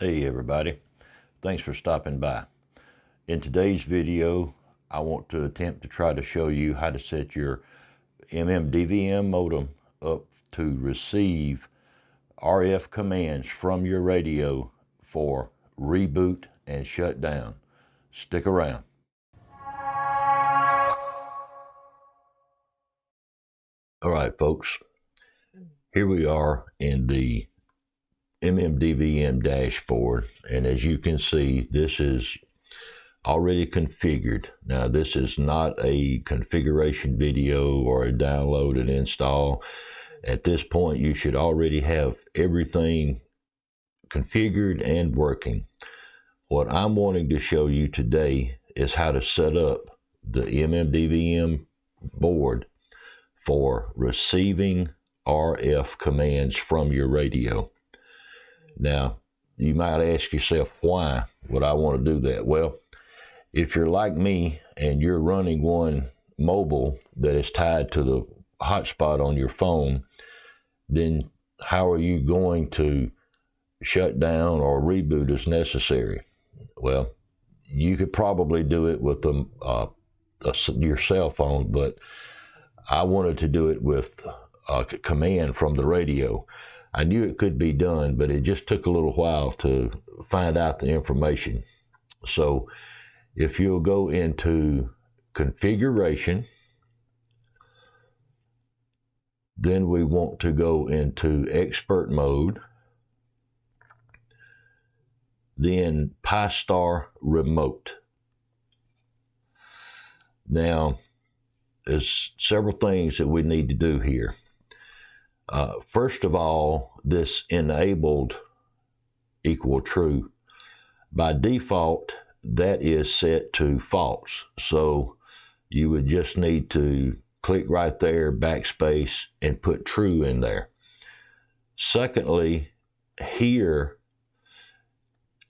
Hey everybody, thanks for stopping by. In today's video, I want to attempt to try to show you how to set your MMDVM modem up to receive RF commands from your radio for reboot and shut down. Stick around. All right, folks, here we are in the MMDVM dashboard, and as you can see, this is already configured. Now, this is not a configuration video or a download and install. At this point, you should already have everything configured and working. What I'm wanting to show you today is how to set up the MMDVM board for receiving RF commands from your radio. Now, you might ask yourself, why would I want to do that? Well, if you're like me and you're running one mobile that is tied to the hotspot on your phone, then how are you going to shut down or reboot as necessary? Well, you could probably do it with your cell phone, but I wanted to do it with a command from the radio. I knew it could be done, but it just took a little while to find out the information. So if you'll go into configuration, then we want to go into expert mode, then Pi-Star remote. Now, there's several things that we need to do here. First of all, this enabled equal true. By default, that is set to false. So you would just need to click right there, backspace, and put true in there. Secondly, here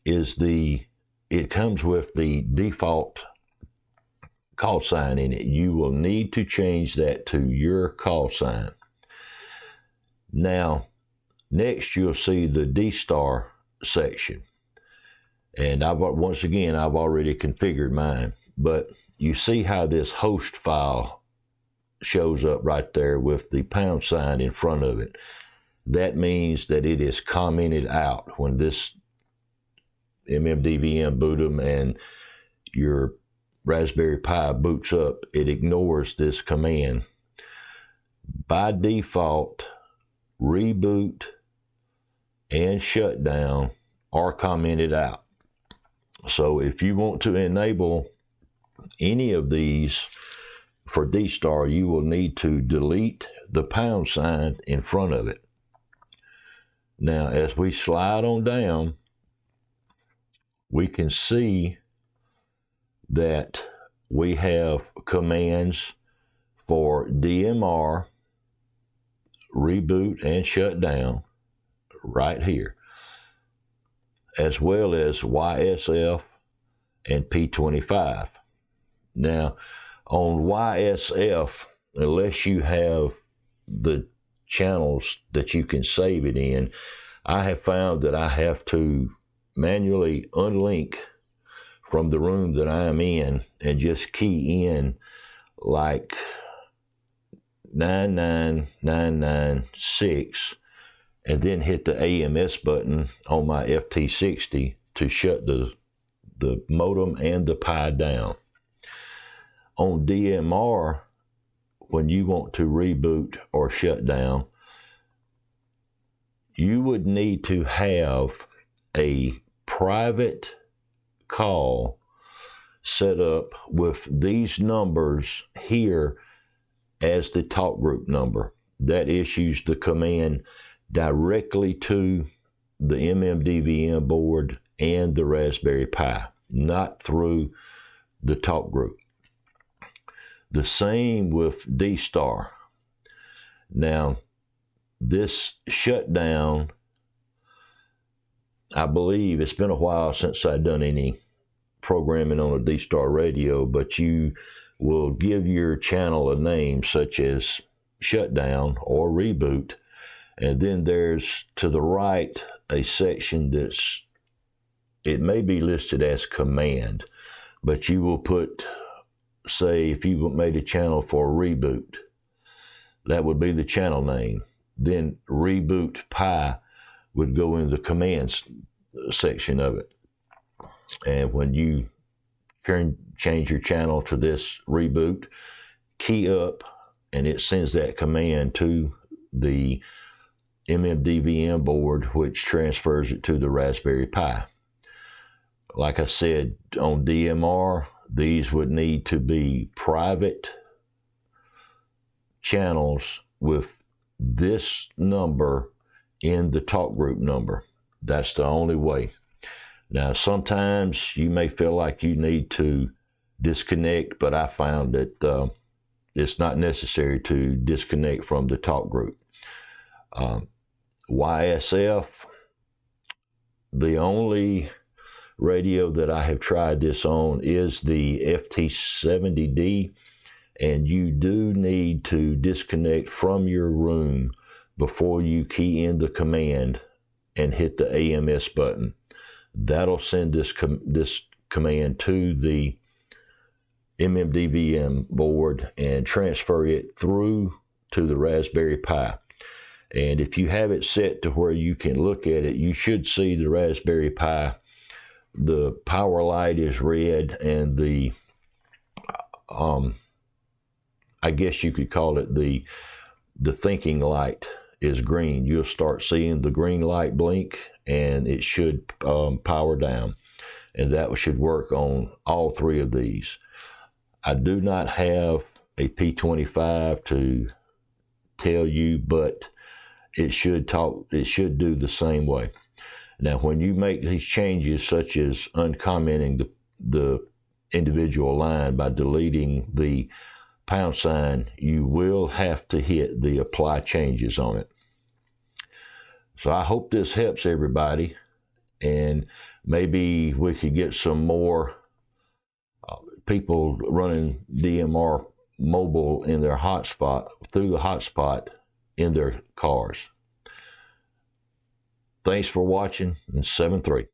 is it comes with the default call sign in it. You will need to change that to your call sign. Now, next you'll see the D-Star section. And once again, I've already configured mine. But you see how this host file shows up right there with the pound sign in front of it. That means that it is commented out. When this MMDVM modem and your Raspberry Pi boots up, it ignores this command. By default, reboot and shutdown are commented out. So if you want to enable any of these for D-Star, you will need to delete the pound sign in front of it. Now, as we slide on down, we can see that we have commands for DMR, reboot and shut down right here, as well as YSF and P25. Now, on YSF, unless you have the channels that you can save it in, I have found that I have to manually unlink from the room that I am in and just key in like 99996 and then hit the AMS button on my FT60 to shut the modem and the Pi down. On DMR, when you want to reboot or shut down, you would need to have a private call set up with these numbers here as the talk group number. That issues the command directly to the MMDVM board and the Raspberry Pi, not through the talk group. The same with D-Star. Now, this shutdown, I believe it's been a while since I've done any programming on a D-Star radio, but you will give your channel a name such as shutdown or reboot, and then there's to the right a section that's it may be listed as command, but you will put, say, if you made a channel for a reboot, that would be the channel name. Then reboot pi would go in the commands section of it. And when you change your channel to this reboot, key up, and it sends that command to the MMDVM board, which transfers it to the Raspberry Pi. Like I said, on DMR, these would need to be private channels with this number in the talk group number. That's the only way. Now, sometimes you may feel like you need to disconnect, but I found that it's not necessary to disconnect from the talk group. YSF, the only radio that I have tried this on is the FT70D, and you do need to disconnect from your room before you key in the command and hit the AMS button. That'll send this command to the MMDVM board and transfer it through to the Raspberry Pi. And if you have it set to where you can look at it, you should see the Raspberry Pi. The power light is red, and the I guess you could call it the thinking light is green. You'll start seeing the green light blink, and it should power down. And that should work on all three of these. I do not have a P25 to tell you, but it should do the same way. Now, when you make these changes, such as uncommenting the individual line by deleting the #, you will have to hit the apply changes on it. So I hope this helps everybody, and maybe we could get some more people running DMR mobile in their hotspot, through the hotspot in their cars. Thanks for watching, and 7-3.